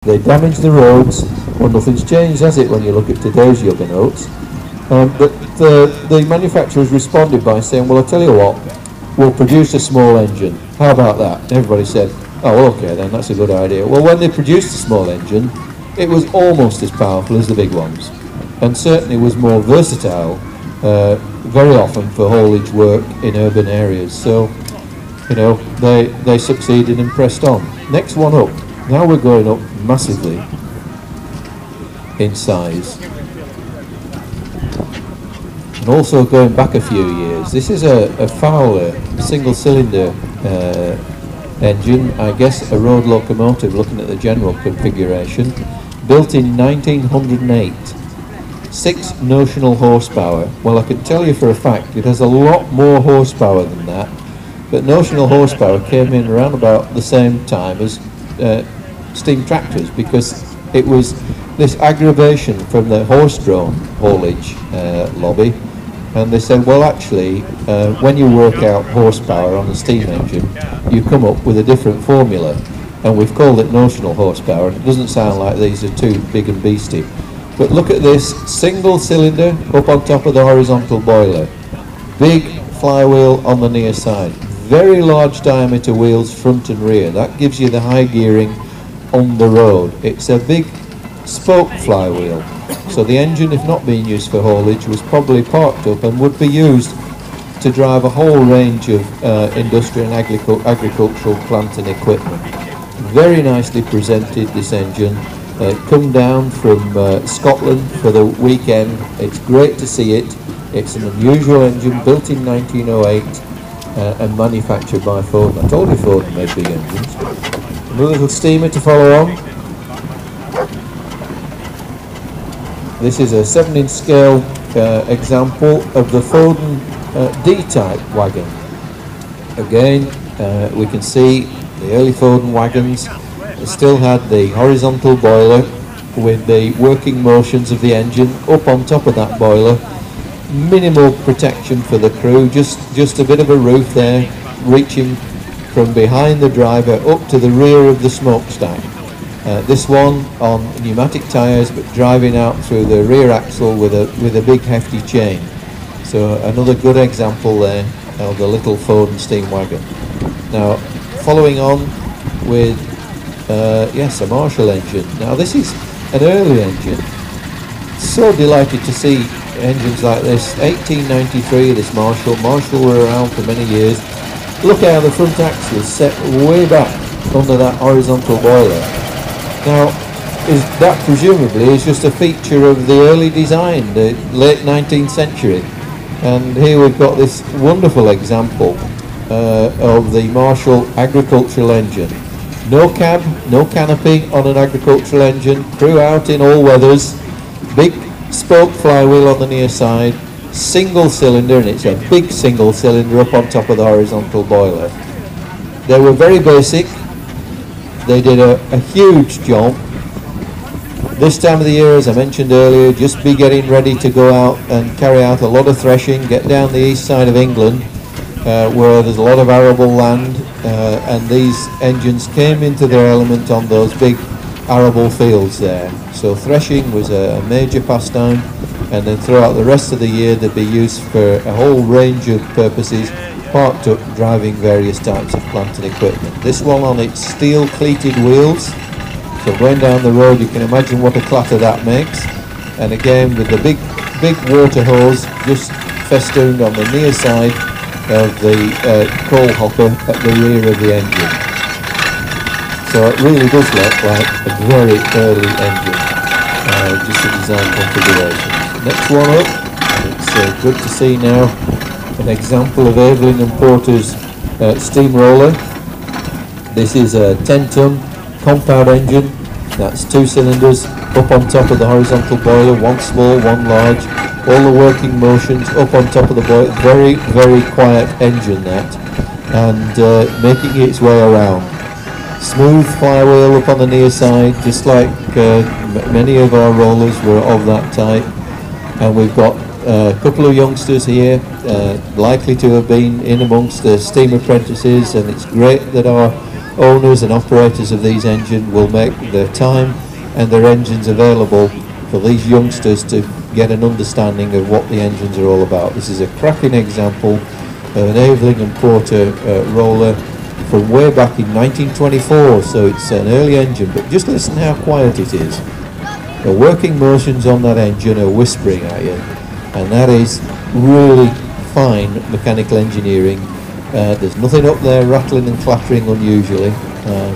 They damage the roads. Well, nothing's changed, has it, when you look at today's juggernauts? But the manufacturers responded by saying, well, I'll tell you what, we'll produce a small engine. How about that? And everybody said, oh, okay, then that's a good idea. Well, when they produced a small engine, it was almost as powerful as the big ones, and certainly was more versatile, very often for haulage work in urban areas. So, you know, they succeeded and pressed on. Next one up. Now we're going up massively in size. And also going back a few years. This is a Fowler single-cylinder engine, I guess a road locomotive, looking at the general configuration, built in 1908. 6 notional horsepower. Well, I can tell you for a fact it has a lot more horsepower than that, but notional horsepower came in around about the same time as steam tractors, because it was this aggravation from the horse-drawn haulage lobby, and they said, well, actually, when you work out horsepower on a steam engine, you come up with a different formula, and we've called it notional horsepower. It doesn't sound like these are too big and beastie, but look at this single cylinder up on top of the horizontal boiler, big flywheel on the near side, very large diameter wheels front and rear. That gives you the high gearing on the road. It's a big spoke flywheel, so the engine, if not being used for haulage, was probably parked up and would be used to drive a whole range of industrial and agricultural plant and equipment. Very nicely presented, this engine. Come down from Scotland for the weekend. It's great to see it. It's an unusual engine, built in 1908 and manufactured by Ford. I told you Ford made big engines. Another little steamer to follow on. This is a 7-inch scale example of the Foden D-type wagon. Again, we can see the early Foden wagons. They still had the horizontal boiler with the working motions of the engine up on top of that boiler. Minimal protection for the crew, just a bit of a roof there, reaching from behind the driver up to the rear of the smokestack. This one on pneumatic tyres, but driving out through the rear axle with a big hefty chain. So another good example there of the little Foden steam wagon. Now, following on with yes, a Marshall engine. Now this is an early engine. So delighted to see engines like this. 1893, this Marshall. Marshall were around for many years. Look how the front axle is set way back under that horizontal boiler. Now, that presumably is just a feature of the early design, the late 19th century. And here we've got this wonderful example of the Marshall agricultural engine. No cab, no canopy on an agricultural engine, crew out in all weathers, big spoke flywheel on the near side, single cylinder, and it's a big single cylinder up on top of the horizontal boiler. They were very basic. They did a huge job. This time of the year, as I mentioned earlier, just be getting ready to go out and carry out a lot of threshing, get down the east side of England, where there's a lot of arable land, and these engines came into their element on those big arable fields there. So threshing was a major pastime, and then throughout the rest of the year they'd be used for a whole range of purposes, parked up driving various types of plant and equipment. This one on its steel cleated wheels, so going down the road you can imagine what a clatter that makes, and again with the big water hose just festooned on the near side of the coal hopper at the rear of the engine. So it really does look like a very early engine, just the design configuration. Next one up, it's good to see now an example of Evelyn and Porter's steamroller. This is a 10-ton compound engine. That's 2 cylinders up on top of the horizontal boiler, one small, one large. All the working motions up on top of the boiler. Very, very quiet engine that, and making its way around. Smooth flywheel up on the near side, just like many of our rollers were of that type. And we've got a couple of youngsters here, likely to have been in amongst the steam apprentices, and it's great that our owners and operators of these engines will make their time and their engines available for these youngsters to get an understanding of what the engines are all about. This is a cracking example of an Aveling and Porter roller from way back in 1924, so it's an early engine, but just listen how quiet it is. The working motions on that engine are whispering at you, and that is really fine mechanical engineering. There's nothing up there rattling and clattering unusually,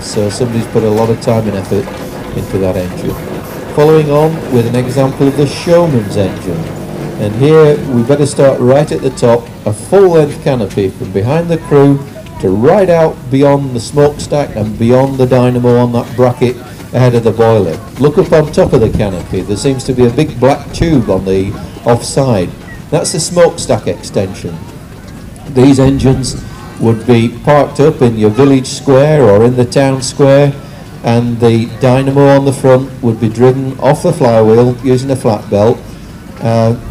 so somebody's put a lot of time and effort into that engine. Following on with an example of the showman's engine, and here we better start right at the top, a full-length canopy from behind the crew to right out beyond the smokestack and beyond the dynamo on that bracket ahead of the boiler. Look up on top of the canopy, there seems to be a big black tube on the offside. That's the smokestack extension. These engines would be parked up in your village square or in the town square, and the dynamo on the front would be driven off the flywheel using a flat belt,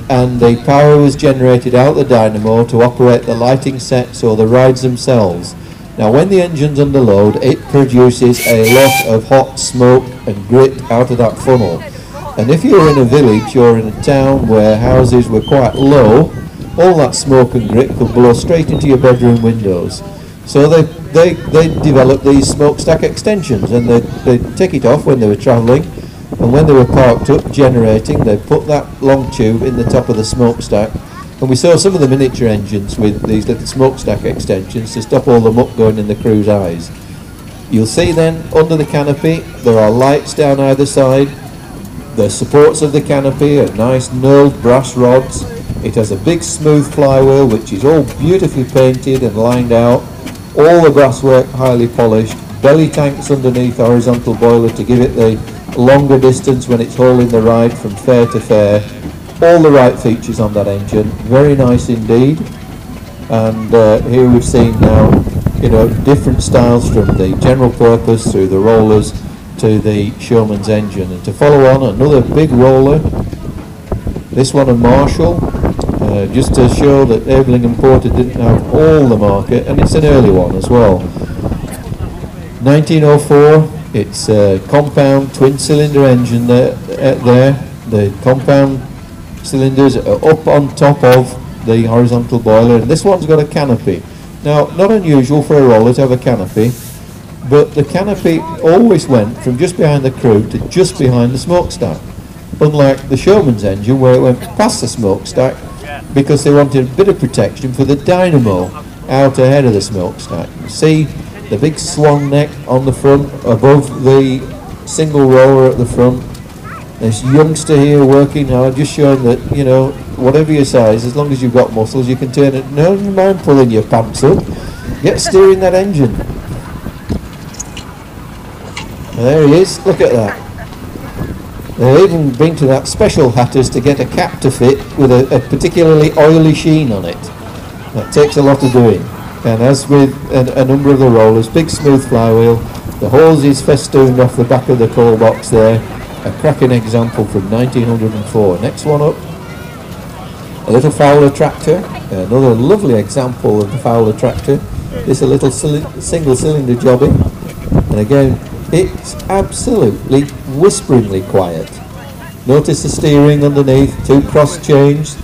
and the power was generated out the dynamo to operate the lighting sets or the rides themselves. Now when the engine's under load, it produces a lot of hot smoke and grit out of that funnel, and if you're in a village or in a town where houses were quite low, all that smoke and grit could blow straight into your bedroom windows. So they developed these smokestack extensions, and they'd take it off when they were travelling, and when they were parked up generating, they'd put that long tube in the top of the smokestack. And we saw some of the miniature engines with these little smokestack extensions to stop all the muck going in the crew's eyes. You'll see then under the canopy there are lights down either side. The supports of the canopy are nice knurled brass rods. It has a big smooth flywheel which is all beautifully painted and lined out. All the brasswork highly polished. Belly tanks underneath horizontal boiler to give it the longer distance when it's hauling the ride from fair to fair. All the right features on that engine, very nice indeed. And here we've seen now, you know, different styles from the general purpose through the rollers to the showman's engine. And to follow on, another big roller, this one a Marshall, just to show that Aveling and Porter didn't have all the market, and it's an early one as well. 1904, it's a compound twin cylinder engine there. The compound cylinders are up on top of the horizontal boiler, and this one's got a canopy. Now, not unusual for a roller to have a canopy, but the canopy always went from just behind the crew to just behind the smokestack, unlike the showman's engine where it went past the smokestack because they wanted a bit of protection for the dynamo out ahead of the smokestack. You see the big swan neck on the front above the single roller at the front. This youngster here working hard, just showing that, you know, whatever your size, as long as you've got muscles, you can turn it. No, you mind pulling your pants up. Get steering that engine. And there he is, look at that. They've even been to that special hatters to get a cap to fit with a particularly oily sheen on it. That takes a lot of doing. And as with a number of the rollers, big smooth flywheel, the hose is festooned off the back of the coal box there. A cracking example from 1904. Next one up, a little Fowler tractor, another lovely example of the Fowler tractor. This a little single cylinder jobbing, and again it's absolutely whisperingly quiet. Notice the steering underneath, two cross chains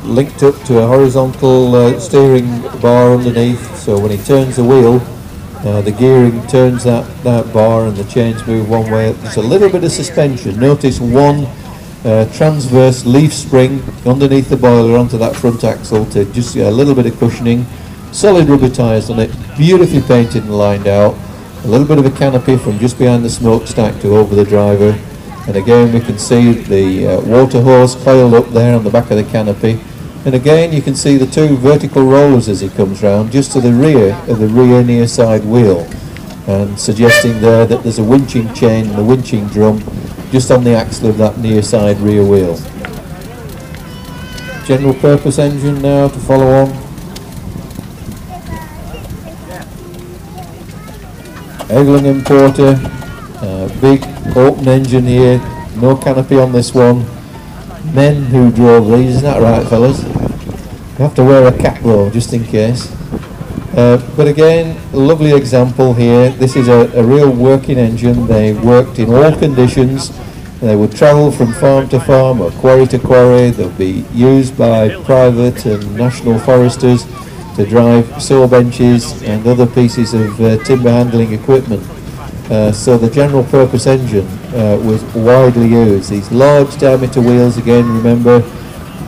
linked up to a horizontal steering bar underneath, so when he turns the wheel, the gearing turns that bar and the chains move one way. There's a little bit of suspension. Notice one transverse leaf spring underneath the boiler onto that front axle to just get a little bit of cushioning. Solid rubber tyres on it, beautifully painted and lined out. A little bit of a canopy from just behind the smokestack to over the driver. And again we can see the water hose coiled up there on the back of the canopy. And again you can see the two vertical rollers as he comes round just to the rear of the rear near side wheel, and suggesting there that there's a winching chain and a winching drum just on the axle of that near side rear wheel. General purpose engine now to follow on. Aveling and Porter, big open engine here, no canopy on this one. Men who drove these, isn't that right fellas? You have to wear a cap though, just in case. But again, a lovely example here. This is a real working engine. They worked in all conditions. They would travel from farm to farm or quarry to quarry. They'll be used by private and national foresters to drive saw benches and other pieces of timber handling equipment. So the general purpose engine was widely used. These large diameter wheels, again, remember,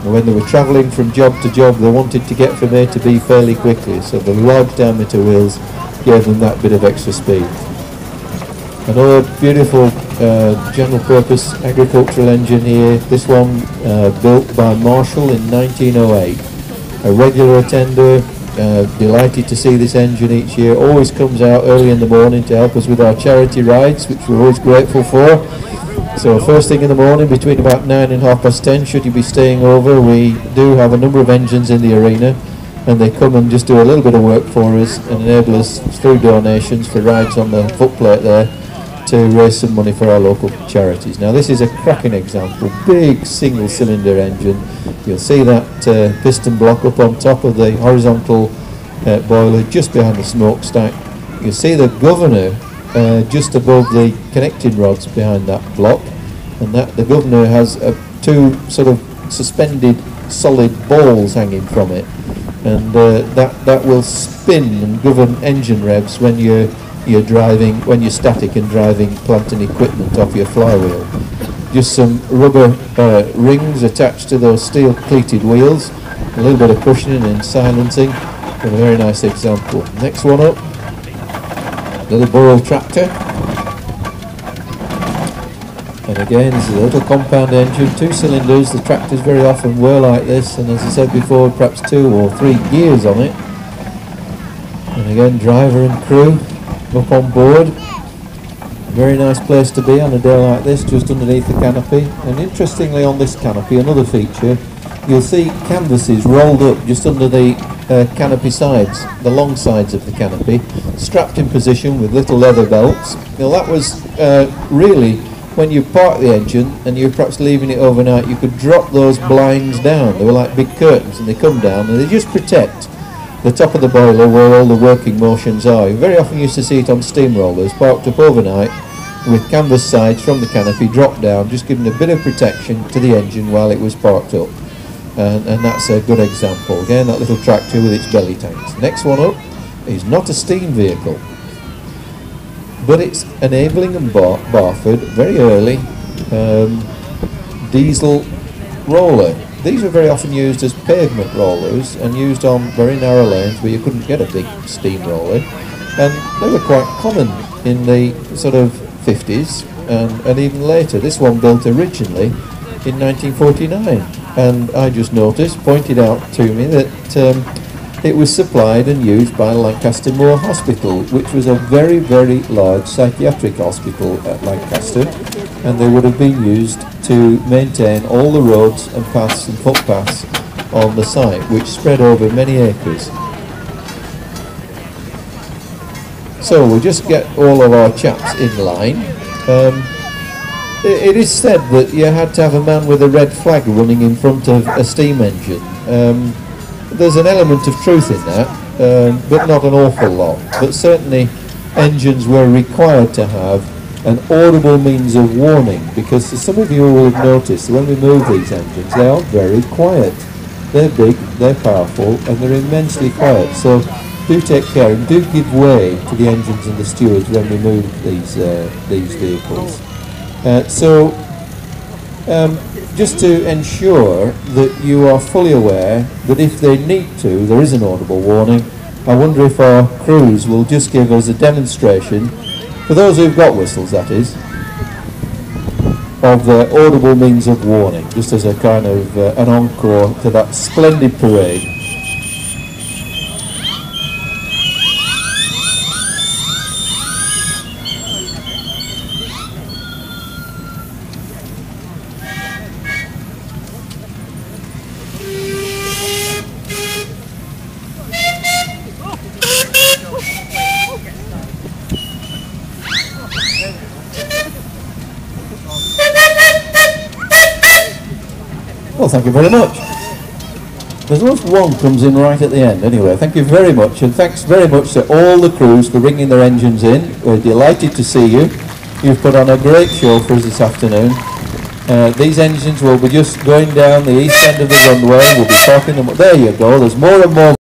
when they were travelling from job to job, they wanted to get from A to B fairly quickly, so the large diameter wheels gave them that bit of extra speed. Another beautiful general purpose agricultural engine here, this one built by Marshall in 1908. A regular attender, delighted to see this engine each year, always comes out early in the morning to help us with our charity rides, which we're always grateful for. So first thing in the morning, between about 9 and 10:30, should you be staying over, we do have a number of engines in the arena, and they come and just do a little bit of work for us and enable us through donations for rides on the footplate there to raise some money for our local charities. Now this is a cracking example, big single cylinder engine. You'll see that piston block up on top of the horizontal boiler just behind the smokestack. You'll see the governor just above the connecting rods behind that block, and that the governor has two sort of suspended solid balls hanging from it, and that will spin and govern engine revs when you're driving, when you're static and driving plant and equipment off your flywheel. Just some rubber rings attached to those steel cleated wheels, a little bit of cushioning and silencing, and a very nice example. Next one up, little burrow tractor, and again this is a little compound engine, 2 cylinders. The tractors very often were like this, and as I said before, perhaps 2 or 3 gears on it. And again, driver and crew up on board. Very nice place to be on a day like this, just underneath the canopy. And interestingly, on this canopy, another feature, you'll see canvases rolled up just under the canopy sides, the long sides of the canopy, strapped in position with little leather belts. Now that was really, when you park the engine and you're perhaps leaving it overnight, you could drop those blinds down. They were like big curtains, and they come down and they just protect the top of the boiler where all the working motions are. You very often used to see it on steamrollers parked up overnight with canvas sides from the canopy dropped down, just giving a bit of protection to the engine while it was parked up. And that's a good example. Again, that little tractor with its belly tanks. Next one up is not a steam vehicle, but it's an Aveling and Barford very early diesel roller. These were very often used as pavement rollers and used on very narrow lanes where you couldn't get a big steam roller, and they were quite common in the sort of 50s and even later. This one built originally in 1949, and I just noticed, pointed out to me, that it was supplied and used by Lancaster Moor Hospital, which was a very, very large psychiatric hospital at Lancaster, and they would have been used to maintain all the roads and paths and footpaths on the site, which spread over many acres. So we'll just get all of our chaps in line. It is said that you had to have a man with a red flag running in front of a steam engine. There's an element of truth in that, but not an awful lot. But certainly engines were required to have an audible means of warning, because some of you will have noticed when we move these engines, they are very quiet. They're big, they're powerful, and they're immensely quiet. So do take care and do give way to the engines and the stewards when we move these vehicles. Just to ensure that you are fully aware that if they need to, there is an audible warning. I wonder if our crews will just give us a demonstration, for those who've got whistles that is, of the audible means of warning, just as a kind of an encore to that splendid parade. Well, thank you very much. As long as one comes in right at the end. Anyway, thank you very much, and thanks very much to all the crews for bringing their engines in. We're delighted to see you. You've put on a great show for us this afternoon. These engines will be just going down the east end of the runway. We'll be talking them. There you go. There's more and more